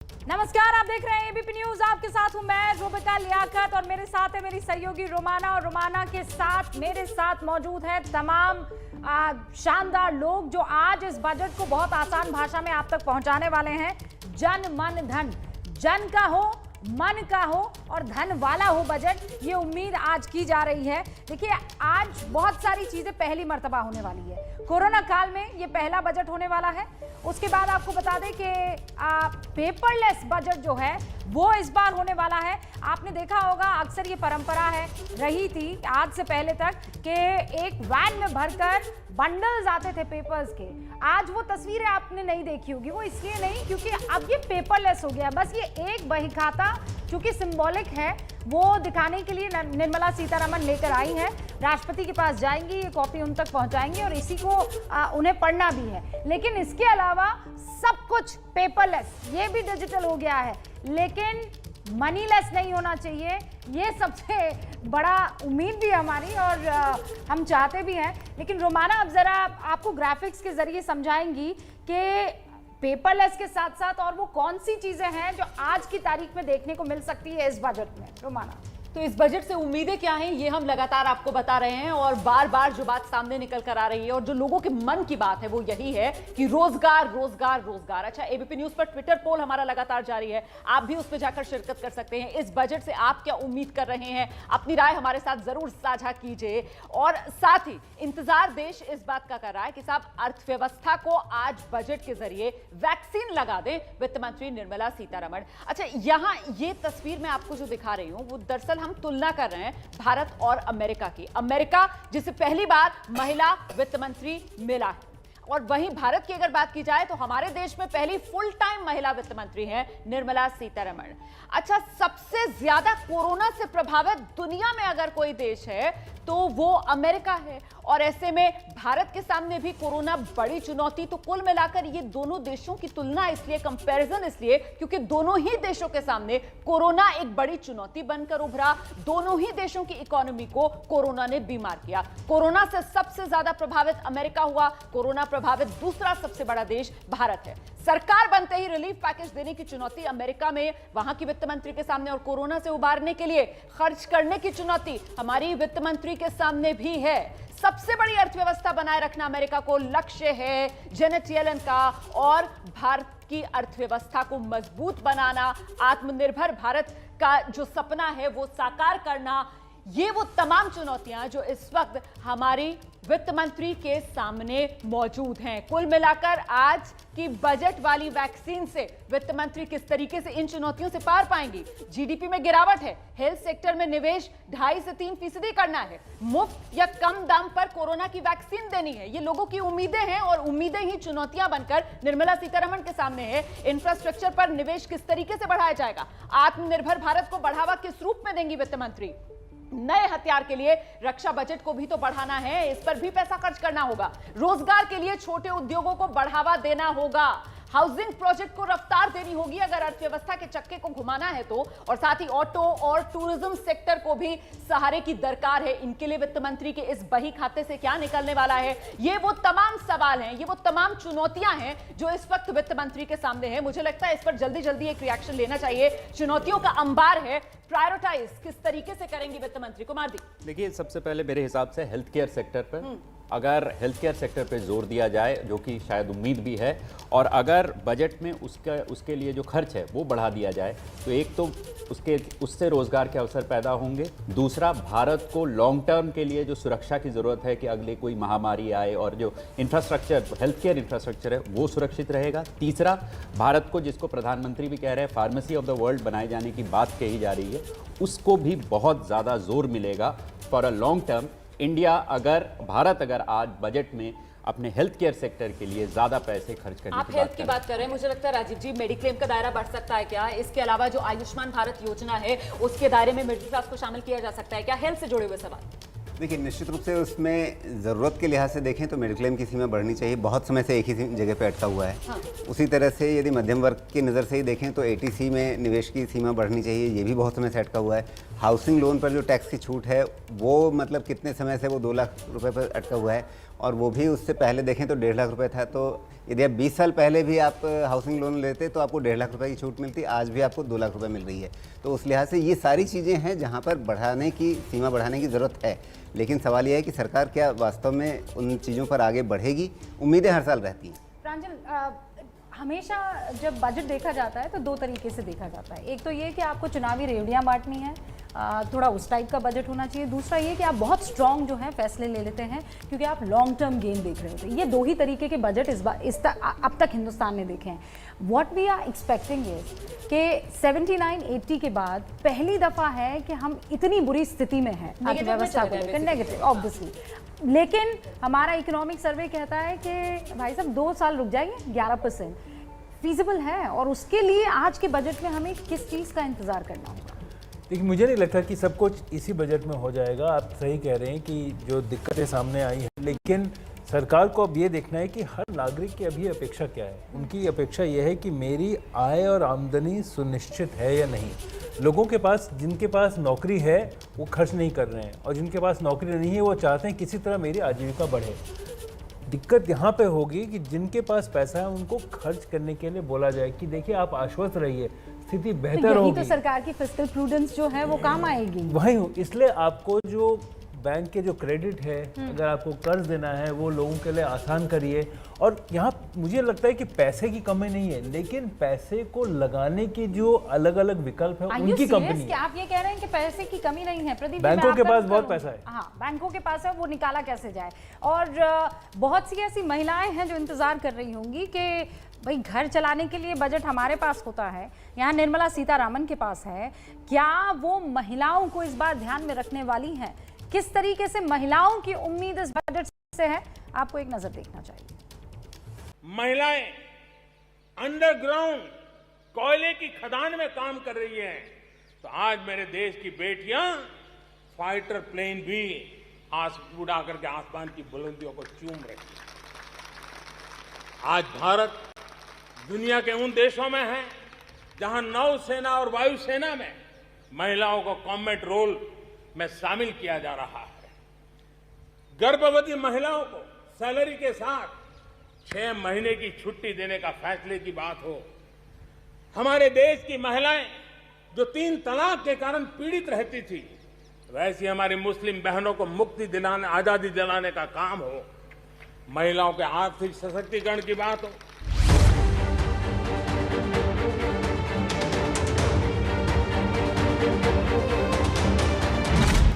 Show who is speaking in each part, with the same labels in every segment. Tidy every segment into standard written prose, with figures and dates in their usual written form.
Speaker 1: नमस्कार, आप देख रहे हैं एबीपी न्यूज। आपके साथ हूं मैं रुबिका लियाकत और मेरे साथ है मेरी सहयोगी रोमाना। और रोमाना के साथ मेरे साथ मौजूद है तमाम शानदार लोग जो आज इस बजट को बहुत आसान भाषा में आप तक पहुंचाने वाले हैं। जन मन धन, जन का हो, मन का हो और धन वाला हो बजट, ये उम्मीद आज की जा रही है। देखिए, आज बहुत सारी चीजें पहली मर्तबा होने वाली है। कोरोना काल में ये पहला बजट होने वाला है। उसके बाद आपको बता दें कि पेपरलेस बजट जो है वो इस बार होने वाला है। आपने देखा होगा, अक्सर ये परंपरा है रही थी आज से पहले तक कि एक वैन में भरकर बंडल्स आते थे पेपर्स के। आज वो तस्वीरें आपने नहीं देखी होगी। वो इसलिए नहीं क्योंकि अब ये पेपरलेस हो गया। बस ये एक बही खाता चूंकि सिंबॉलिक है, वो दिखाने के लिए निर्मला सीतारमण लेकर आई हैं। राष्ट्रपति के पास जाएंगी, ये कॉपी उन तक पहुंचाएंगी और इसी को उन्हें पढ़ना भी है। लेकिन इसके अलावा सब कुछ पेपरलेस, ये भी डिजिटल हो गया है। लेकिन मनीलेस नहीं होना चाहिए, ये सबसे बड़ा उम्मीद भी हमारी और हम चाहते भी हैं। लेकिन रोमाना, अब जरा आपको ग्राफिक्स के जरिए समझाएंगी कि पेपरलेस के साथ साथ और वो कौन सी चीजें हैं जो आज की तारीख में देखने को मिल सकती है इस बजट में। रोमाना,
Speaker 2: तो इस बजट से उम्मीदें क्या हैं, ये हम लगातार आपको बता रहे हैं और बार बार जो बात सामने निकल कर आ रही है और जो लोगों के मन की बात है वो यही है कि रोजगार रोजगार रोजगार। अच्छा, एबीपी न्यूज पर ट्विटर पोल हमारा लगातार जारी है, आप भी उस पर जाकर शिरकत कर सकते हैं। इस बजट से आप क्या उम्मीद कर रहे हैं, अपनी राय हमारे साथ जरूर साझा कीजिए। और साथ ही इंतजार देश इस बात का कर रहा है कि साहब अर्थव्यवस्था को आज बजट के जरिए वैक्सीन लगा दे वित्त मंत्री निर्मला सीतारमण। अच्छा, यहां ये तस्वीर मैं आपको जो दिखा रही हूं वो दरअसल हम तुलना कर रहे हैं भारत और अमेरिका की। अमेरिका जिसे पहली बार महिला वित्त मंत्री मिला है, और वहीं भारत की अगर बात की जाए तो हमारे देश में पहली फुल टाइम महिला वित्त मंत्री हैं निर्मला सीतारमण। अच्छा, सबसे ज्यादा कोरोना से प्रभावित दुनिया में अगर कोई देश है तो वो अमेरिका है, और ऐसे में भारत के सामने भी कोरोना बड़ी चुनौती। तो कुल मिलाकर ये दोनों देशों की तुलना इसलिए, कंपैरिजन इसलिए क्योंकि दोनों ही देशों के सामने कोरोना एक बड़ी चुनौती बनकर उभरा। दोनों ही देशों की इकोनॉमी को कोरोना ने बीमार किया। कोरोना से सबसे ज्यादा प्रभावित अमेरिका हुआ, कोरोना प्रभावित दूसरा सबसे बड़ा देश भारत है। सरकार बनते ही रिलीफ पैकेज देने की चुनौती अमेरिका में वहां की वित्त मंत्री के सामने, और कोरोना से उबारने के लिए खर्च करने की चुनौती हमारी वित्त मंत्री के सामने भी है। सबसे बड़ी अर्थव्यवस्था बनाए रखना अमेरिका को लक्ष्य है जेनेट येलन का, और भारत की अर्थव्यवस्था को मजबूत बनाना, आत्मनिर्भर भारत का जो सपना है वो साकार करना, ये वो तमाम चुनौतियां जो इस वक्त हमारी वित्त मंत्री के सामने मौजूद हैं। कुल मिलाकर आज की बजट वाली वैक्सीन से वित्त मंत्री किस तरीके से इन चुनौतियों से पार पाएंगी। जीडीपी में गिरावट है, हेल्थ सेक्टर में निवेश 2.5 से 3% करना है, मुफ्त या कम दाम पर कोरोना की वैक्सीन देनी है, ये लोगों की उम्मीदें हैं और उम्मीदें ही चुनौतियां बनकर निर्मला सीतारमण के सामने है। इंफ्रास्ट्रक्चर पर निवेश किस तरीके से बढ़ाया जाएगा, आत्मनिर्भर भारत को बढ़ावा किस रूप में देंगी वित्त मंत्री, नए हथियार के लिए रक्षा बजट को भी तो बढ़ाना है, इस पर भी पैसा खर्च करना होगा, रोजगार के लिए छोटे उद्योगों को बढ़ावा देना होगा, हाउसिंग प्रोजेक्ट को रफ्तार देनी होगी अगर अर्थव्यवस्था के चक्के को घुमाना है तो, और साथ ही ऑटो और टूरिज्म सेक्टर को भी सहारे की दरकार है। इनके लिए वित्त मंत्री के इस बही खाते से क्या निकलने वाला है, ये वो तमाम सवाल हैं, ये वो तमाम चुनौतियां हैं जो इस वक्त वित्त मंत्री के सामने है। मुझे लगता है इस पर जल्दी जल्दी एक रिएक्शन लेना चाहिए। चुनौतियों का अंबार है, प्रायोरिटाइज किस तरीके से करेंगे वित्त मंत्री। कुमार दी,
Speaker 3: देखिए, सबसे पहले मेरे हिसाब से हेल्थ केयर सेक्टर पर अगर हेल्थ केयर सेक्टर पे जोर दिया जाए, जो कि शायद उम्मीद भी है, और अगर बजट में उसके लिए जो खर्च है वो बढ़ा दिया जाए तो एक तो उससे रोजगार के अवसर पैदा होंगे, दूसरा भारत को लॉन्ग टर्म के लिए जो सुरक्षा की ज़रूरत है कि अगले कोई महामारी आए और जो इंफ्रास्ट्रक्चर, हेल्थ केयर इंफ्रास्ट्रक्चर है वो सुरक्षित रहेगा, तीसरा भारत को, जिसको प्रधानमंत्री भी कह रहे हैं फार्मेसी ऑफ द वर्ल्ड बनाए जाने की बात कही जा रही है, उसको भी बहुत ज़्यादा जोर मिलेगा for a long term. Bharat अगर आज बजट में अपने हेल्थ केयर सेक्टर के लिए ज्यादा पैसे खर्च करने
Speaker 2: आप हेल्थ की बात कर रहे हैं, मुझे लगता है राजीव जी मेडिक्लेम का दायरा बढ़ सकता है क्या? इसके अलावा जो आयुष्मान भारत योजना है उसके दायरे में मिडिल क्लास को शामिल किया जा सकता है क्या? हेल्थ से जुड़े हुए सवाल।
Speaker 4: देखिए, निश्चित रूप से उसमें ज़रूरत के लिहाज से देखें तो मेडिक्लेम की सीमा बढ़नी चाहिए, बहुत समय से एक ही जगह पे अटका हुआ है। हाँ। उसी तरह से यदि मध्यम वर्ग की नज़र से ही देखें तो एटीसी में निवेश की सीमा बढ़नी चाहिए, ये भी बहुत समय से अटका हुआ है। हाउसिंग लोन पर जो टैक्स की छूट है वो मतलब कितने समय से वो 2 लाख रुपए पर अटका हुआ है, और वो भी उससे पहले देखें तो 1.5 लाख रुपए था। तो यदि आप 20 साल पहले भी आप हाउसिंग लोन लेते तो आपको 1.5 लाख रुपए की छूट मिलती, आज भी आपको 2 लाख रुपए मिल रही है। तो उस लिहाज से ये सारी चीज़ें हैं जहाँ पर बढ़ाने की सीमा बढ़ाने की ज़रूरत है। लेकिन सवाल यह है कि सरकार क्या वास्तव में उन चीज़ों पर आगे बढ़ेगी। उम्मीदें हर साल रहती हैं।
Speaker 1: प्रांजल, हमेशा जब बजट देखा जाता है तो दो तरीके से देखा जाता है। एक तो ये कि आपको चुनावी रेवड़ियाँ बांटनी है, थोड़ा उस टाइप का बजट होना चाहिए। दूसरा ये कि आप बहुत स्ट्रॉन्ग जो है फैसले ले लेते हैं क्योंकि आप लॉन्ग टर्म गेन देख रहे होते हैं। ये दो ही तरीके के बजट अब तक हिंदुस्तान ने देखे हैं। What we are expecting is कि 79-80 के बाद पहली दफ़ा है कि हम इतनी बुरी स्थिति में हैं अर्थव्यवस्था को लेकर, नेगेटिव ऑब्वियसली। लेकिन हमारा इकोनॉमिक सर्वे कहता है कि भाई साहब 2 साल रुक जाइए, 11% फीजिबल है। और उसके लिए आज के बजट में हमें किस चीज़ का इंतज़ार करना होगा?
Speaker 5: देखिए, मुझे नहीं लगता कि सब कुछ इसी बजट में हो जाएगा। आप सही कह रहे हैं कि जो दिक्कतें सामने आई हैं, लेकिन सरकार को अब ये देखना है कि हर नागरिक की अभी अपेक्षा क्या है। उनकी अपेक्षा यह है कि मेरी आय और आमदनी सुनिश्चित है या नहीं। लोगों के पास, जिनके पास नौकरी है वो खर्च नहीं कर रहे हैं, और जिनके पास नौकरी नहीं है वो चाहते हैं किसी तरह मेरी आजीविका बढ़े। दिक्कत यहाँ पे होगी कि जिनके पास पैसा है उनको खर्च करने के लिए बोला जाए कि देखिए आप आश्वस्त रहिए, स्थिति बेहतर होगी।
Speaker 1: तो सरकार की फिस्कल प्रूडेंस जो है वो काम आएगी।
Speaker 5: वही, इसलिए आपको जो बैंक के जो क्रेडिट है, अगर आपको कर्ज देना है वो लोगों के लिए आसान करिए। और यहाँ मुझे लगता है कि पैसे की कमी नहीं है, लेकिन पैसे को लगाने की जो अलग अलग विकल्प है उनकी कमी है।
Speaker 1: आप ये कह रहे हैं कि पैसे की कमी नहीं है? प्रदीप,
Speaker 5: बैंकों के पास बहुत पैसा है।
Speaker 1: हाँ, बैंकों के पास है, वो निकाला कैसे जाए। और बहुत सी ऐसी महिलाएं हैं जो इंतजार कर रही होंगी कि भाई घर चलाने के लिए बजट हमारे पास होता है, यहाँ निर्मला सीतारामन के पास है, क्या वो महिलाओं को इस बार ध्यान में रखने वाली हैं? किस तरीके से महिलाओं की उम्मीद इस बजट से है, आपको एक नजर देखना चाहिए।
Speaker 6: महिलाएं अंडरग्राउंड कोयले की खदान में काम कर रही हैं, तो आज मेरे देश की बेटियां फाइटर प्लेन भी उड़ा करके आसमान की बुलंदियों को चूम रही हैं। आज भारत दुनिया के उन देशों में है जहां नौसेना और वायुसेना में महिलाओं को कॉम्बैट रोल में शामिल किया जा रहा है। गर्भवती महिलाओं को सैलरी के साथ 6 महीने की छुट्टी देने का फैसले की बात हो। हमारे देश की महिलाएं जो 3 तलाक के कारण पीड़ित रहती थी, वैसी हमारी मुस्लिम बहनों को मुक्ति दिलाने, आजादी दिलाने का काम हो। महिलाओं के आर्थिक सशक्तिकरण की बात हो।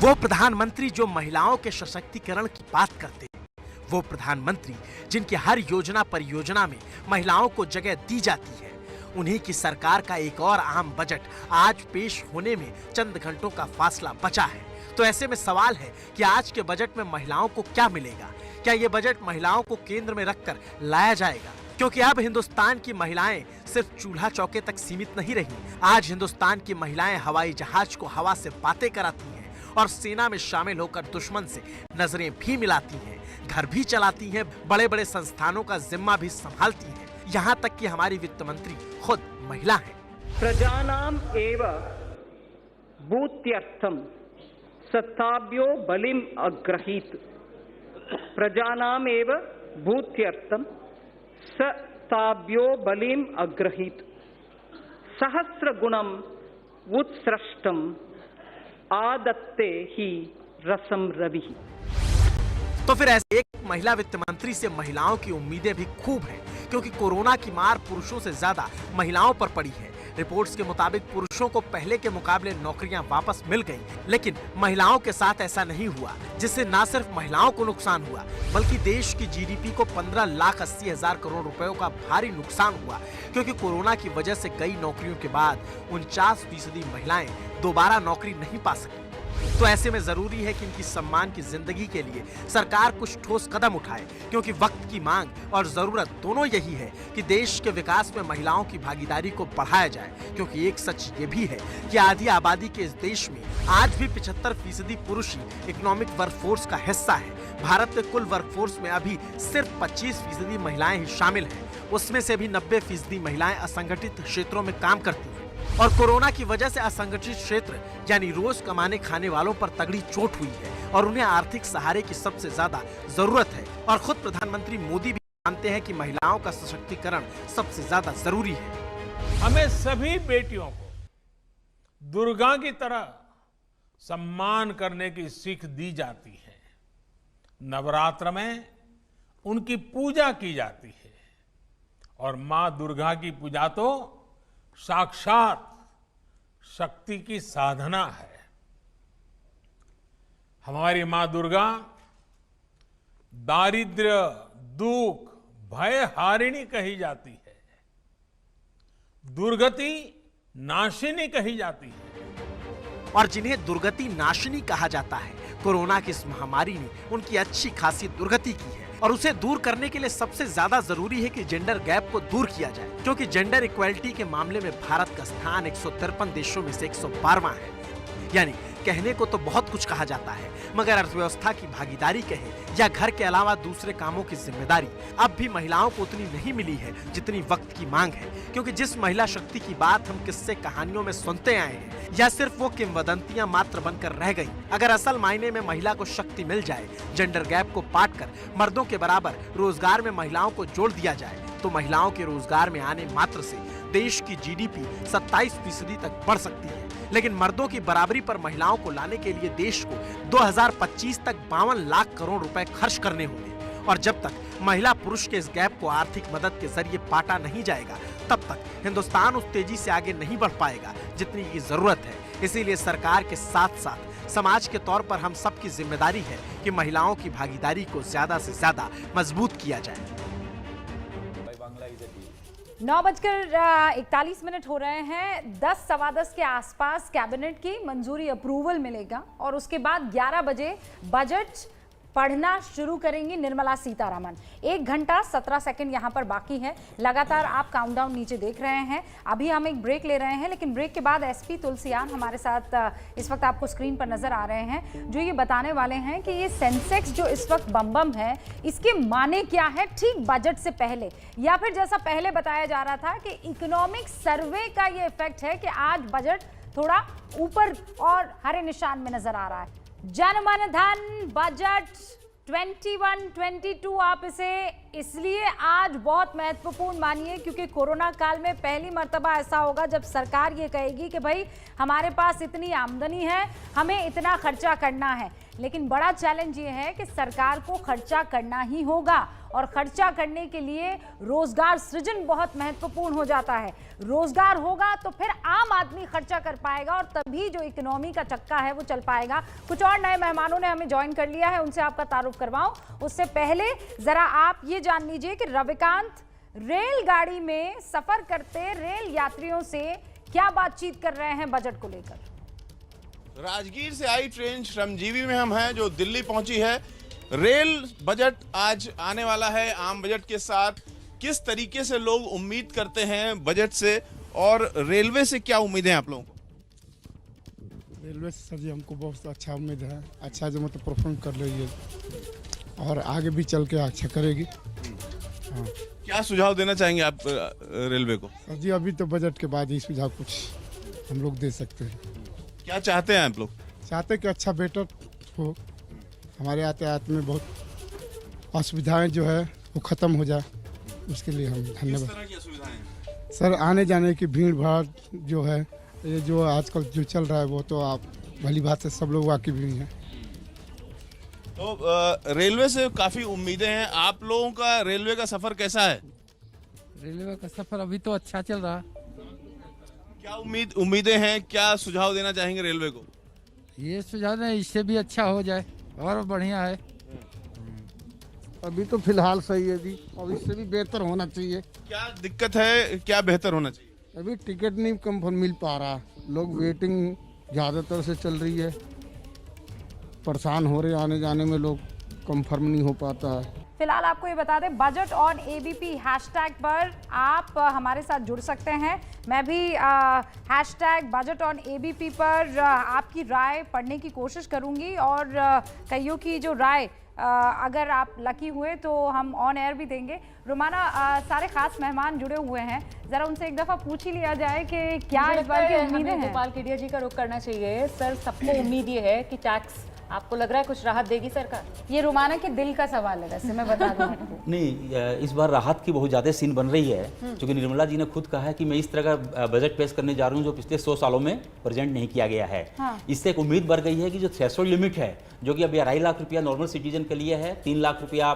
Speaker 7: वो प्रधानमंत्री जो महिलाओं के सशक्तिकरण की बात करते हैं, वो प्रधानमंत्री जिनकी हर योजना परियोजना में महिलाओं को जगह दी जाती है, उन्हीं की सरकार का एक और आम बजट आज पेश होने में चंद घंटों का फासला बचा है। तो ऐसे में सवाल है कि आज के बजट में महिलाओं को क्या मिलेगा? क्या ये बजट महिलाओं को केंद्र में रखकर लाया जाएगा? क्योंकि अब हिंदुस्तान की महिलाएं सिर्फ चूल्हा चौके तक सीमित नहीं रही। आज हिंदुस्तान की महिलाएं हवाई जहाज को हवा से बातें कराती हैं और सेना में शामिल होकर दुश्मन से नजरें भी मिलाती हैं, घर भी चलाती हैं, बड़े बड़े संस्थानों का जिम्मा भी संभालती हैं। यहाँ तक कि हमारी वित्त मंत्री खुद महिला हैं।
Speaker 8: प्रजानाम एव भूत्यर्थम सत्ताभ्यो बलिम अग्रहीत। प्रजानाम एव भूत्यर्थम सत्ताभ्यो बलिम अग्रहीत। सहस्र गुणम उत्सृष्टम आदत्ते ही रसम रवि।
Speaker 7: तो फिर ऐसे एक महिला वित्त मंत्री से महिलाओं की उम्मीदें भी खूब हैं, क्योंकि कोरोना की मार पुरुषों से ज्यादा महिलाओं पर पड़ी है। रिपोर्ट्स के मुताबिक पुरुषों को पहले के मुकाबले नौकरियां वापस मिल गईं, लेकिन महिलाओं के साथ ऐसा नहीं हुआ, जिससे न सिर्फ महिलाओं को नुकसान हुआ, बल्कि देश की जीडीपी को 15,80,000 करोड़ रुपयों का भारी नुकसान हुआ, क्योंकि कोरोना की वजह से गई नौकरियों के बाद 49% महिलाएं दोबारा नौकरी नहीं पा सकी। तो ऐसे में जरूरी है कि इनकी सम्मान की जिंदगी के लिए सरकार कुछ ठोस कदम उठाए, क्योंकि वक्त की मांग और जरूरत दोनों यही है कि देश के विकास में महिलाओं की भागीदारी को बढ़ाया जाए। क्योंकि एक सच ये भी है कि आधी आबादी के इस देश में आज भी 75% पुरुष ही इकोनॉमिक वर्कफोर्स का हिस्सा है। भारत के कुल वर्कफोर्स में अभी सिर्फ 25% महिलाएं ही शामिल हैं, उसमें से भी 90% महिलाएं असंगठित क्षेत्रों में काम करती हैं। और कोरोना की वजह से असंगठित क्षेत्र यानी रोज कमाने खाने वालों पर तगड़ी चोट हुई है और उन्हें आर्थिक सहारे की सबसे ज्यादा जरूरत है। और खुद प्रधानमंत्री मोदी भी मानते हैं कि महिलाओं का सशक्तिकरण सबसे ज्यादा जरूरी है।
Speaker 6: हमें सभी बेटियों को दुर्गा की तरह सम्मान करने की सीख दी जाती है। नवरात्र में उनकी पूजा की जाती है और मां दुर्गा की पूजा तो साक्षात शक्ति की साधना है। हमारी मां दुर्गा दारिद्र्य, दुख, भय हारिणी कही जाती है, दुर्गति नाशिनी कही जाती है।
Speaker 7: और जिन्हें दुर्गति नाशिनी कहा जाता है, कोरोना की इस महामारी ने उनकी अच्छी खासी दुर्गति की है और उसे दूर करने के लिए सबसे ज्यादा जरूरी है कि जेंडर गैप को दूर किया जाए, क्योंकि जेंडर इक्वलिटी के मामले में भारत का स्थान 153 देशों में से 112वां है। यानी कहने को तो बहुत कुछ कहा जाता है, मगर अर्थव्यवस्था की भागीदारी कहे या घर के अलावा दूसरे कामों की जिम्मेदारी अब भी महिलाओं को उतनी नहीं मिली है जितनी वक्त की मांग है। क्योंकि जिस महिला शक्ति की बात हम किस्से कहानियों में सुनते आए हैं, या सिर्फ वो किंवदंतियां मात्र बनकर रह गई, अगर असल मायने में महिला को शक्ति मिल जाए, जेंडर गैप को पाट कर मर्दों के बराबर रोजगार में महिलाओं को जोड़ दिया जाए, तो महिलाओं के रोजगार में आने मात्र से देश की जीडीपी 27% तक बढ़ सकती है। लेकिन मर्दों की बराबरी पर महिलाओं को लाने के लिए देश को 2025 तक 52 लाख करोड़ रुपए खर्च करने होंगे। और जब तक महिला पुरुष के इस गैप को आर्थिक मदद के जरिए पाटा नहीं जाएगा, तब तक हिंदुस्तान उस तेजी से आगे नहीं बढ़ पाएगा जितनी की जरूरत है। इसीलिए सरकार के साथ साथ समाज के तौर पर हम सबकी जिम्मेदारी है कि महिलाओं की भागीदारी को ज्यादा से ज्यादा मजबूत किया जाए।
Speaker 1: 9:41 हो रहे हैं। 10 सवा 10 के आसपास कैबिनेट की मंजूरी अप्रूवल मिलेगा और उसके बाद 11 बजे बजट पढ़ना शुरू करेंगी निर्मला सीतारामन। 1 घंटा 17 सेकंड यहाँ पर बाकी है। लगातार आप काउंटडाउन नीचे देख रहे हैं। अभी हम एक ब्रेक ले रहे हैं, लेकिन ब्रेक के बाद एसपी तुलसियान हमारे साथ इस वक्त आपको स्क्रीन पर नजर आ रहे हैं, जो ये बताने वाले हैं कि ये सेंसेक्स जो इस वक्त बम है, इसके माने क्या है ठीक बजट से पहले, या फिर जैसा पहले बताया जा रहा था कि इकोनॉमिक सर्वे का ये इफेक्ट है कि आज बजट थोड़ा ऊपर और हरे निशान में नजर आ रहा है। जनमन धन बजट 21-22 आप इसे इसलिए आज बहुत महत्वपूर्ण मानिए क्योंकि कोरोना काल में पहली मर्तबा ऐसा होगा जब सरकार ये कहेगी कि भाई हमारे पास इतनी आमदनी है, हमें इतना खर्चा करना है। लेकिन बड़ा चैलेंज ये है कि सरकार को खर्चा करना ही होगा और खर्चा करने के लिए रोजगार सृजन बहुत महत्वपूर्ण हो जाता है। रोजगार होगा तो फिर आम आदमी खर्चा कर पाएगा और तभी जो इकोनॉमी का चक्का है वो चल पाएगा। कुछ और नए मेहमानों ने हमें ज्वाइन कर लिया है, उनसे आपका तारुफ करवाऊं उससे पहले जरा आप ये जान लीजिए कि रविकांत रेलगाड़ी में सफर करते रेल यात्रियों से क्या बातचीत कर रहे हैं बजट को लेकर।
Speaker 9: राजगीर से आई ट्रेन श्रमजीवी में हम हैं जो दिल्ली पहुंची है। रेल बजट आज आने वाला है। आम बजट के साथ किस तरीके से लोग उम्मीद करते हैं बजट से, और रेलवे से क्या उम्मीद है आप लोगों को?
Speaker 10: रेलवे से सर जी हमको बहुत अच्छा उम्मीद है, अच्छा जो मतलब परफॉर्म कर रही है और आगे भी चल के अच्छा करेगी। हाँ।
Speaker 9: क्या सुझाव देना चाहेंगे आप रेलवे को?
Speaker 10: सर जी अभी तो बजट के बाद ही सुझाव कुछ हम लोग दे सकते हैं।
Speaker 9: क्या चाहते हैं आप लोग?
Speaker 10: चाहते कि अच्छा बेटर हो, हमारे यातायात में बहुत असुविधाएं जो है वो ख़त्म हो जाए, उसके लिए हम धन्यवाद।
Speaker 9: किस तरह की असुविधाएं?
Speaker 10: सर आने जाने की भीड़ भाड़ जो है, ये जो आजकल जो चल रहा है वो तो आप भली बात से सब लोग वाकिफ भी हैं।
Speaker 9: तो रेलवे से काफ़ी उम्मीदें हैं। आप लोगों का रेलवे का सफ़र कैसा है?
Speaker 11: रेलवे का सफ़र अभी तो अच्छा चल रहा है।
Speaker 9: क्या उम्मीदें हैं, क्या सुझाव देना चाहेंगे रेलवे को?
Speaker 11: ये सुझाव है इससे भी अच्छा हो जाए और बढ़िया है।
Speaker 10: अभी तो फिलहाल सही है जी, और इससे भी बेहतर होना चाहिए।
Speaker 9: क्या दिक्कत है, क्या बेहतर होना चाहिए?
Speaker 10: अभी टिकट नहीं कंफर्म मिल पा रहा, लोग वेटिंग ज़्यादातर से चल रही है, परेशान हो रहे आने जाने में, लोग कंफर्म नहीं हो पाता है।
Speaker 1: फिलहाल आपको ये बता दें बजट ऑन एबीपी हैशटैग पर आप हमारे साथ जुड़ सकते हैं। मैं भी हैशटैग बजट ऑन एबीपी पर आपकी राय पढ़ने की कोशिश करूंगी और कईयों की जो राय अगर आप लकी हुए तो हम ऑन एयर भी देंगे। रुमाना सारे खास मेहमान जुड़े हुए हैं, जरा उनसे एक दफा पूछ ही लिया जाए कि क्या इस बार की उम्मीदें हैं।
Speaker 2: गोपाल केडिया जी का रुख करना चाहिए। सर सबको उम्मीद ये है कि टैक्स आपको लग रहा है कुछ राहत देगी सरकार?
Speaker 1: ये रोमाना के दिल का सवाल है, वैसे मैं बता दूं आपको।
Speaker 12: नहीं, इस बार राहत की बहुत ज़्यादा सीन बन रही है, क्योंकि निर्मला जी ने खुद कहा है कि मैं इस तरह का बजट पेश करने जा रही हूँ जो पिछले 100 सालों में प्रेजेंट नहीं किया गया है। इससे एक उम्मीद बढ़ गई है कि जो थ्रेशोल्ड लिमिट है, जो कि अभी 2.5 लाख रुपया नॉर्मल सिटीजन के लिए है, 3 लाख रुपया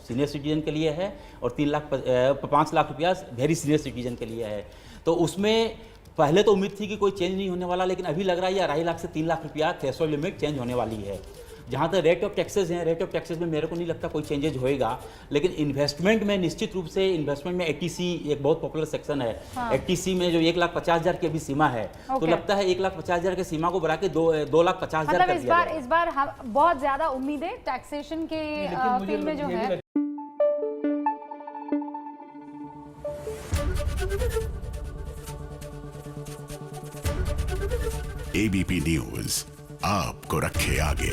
Speaker 12: सीनियर सिटीजन के लिए है और 5 लाख रुपया वेरी सीनियर सिटीजन के लिए है। तो उसमें पहले तो उम्मीद थी कि कोई चेंज नहीं होने वाला, लेकिन अभी लग रहा है ये 2.5 लाख से 3 लाख रुपया थ्रेशोल्ड लिमिट चेंज होने वाली है। जहाँ तक रेट ऑफ टैक्सेस हैं, रेट ऑफ टैक्सेस में मेरे को नहीं लगता कोई चेंजेज होएगा, लेकिन इन्वेस्टमेंट में निश्चित रूप से इन्वेस्टमेंट में 80C एक बहुत पॉपुलर सेक्शन है। 80C में जो 1,50,000 की अभी सीमा है, तो लगता है 1,50,000 की सीमा को बढ़ा के 2,50,000
Speaker 1: मतलब
Speaker 2: कर दिया जाएगा। इस बार हम बहुत ज्यादा उम्मीदें टैक्सेशन के फील्ड में जो है।
Speaker 13: ABP न्यूज आपको रखे आगे।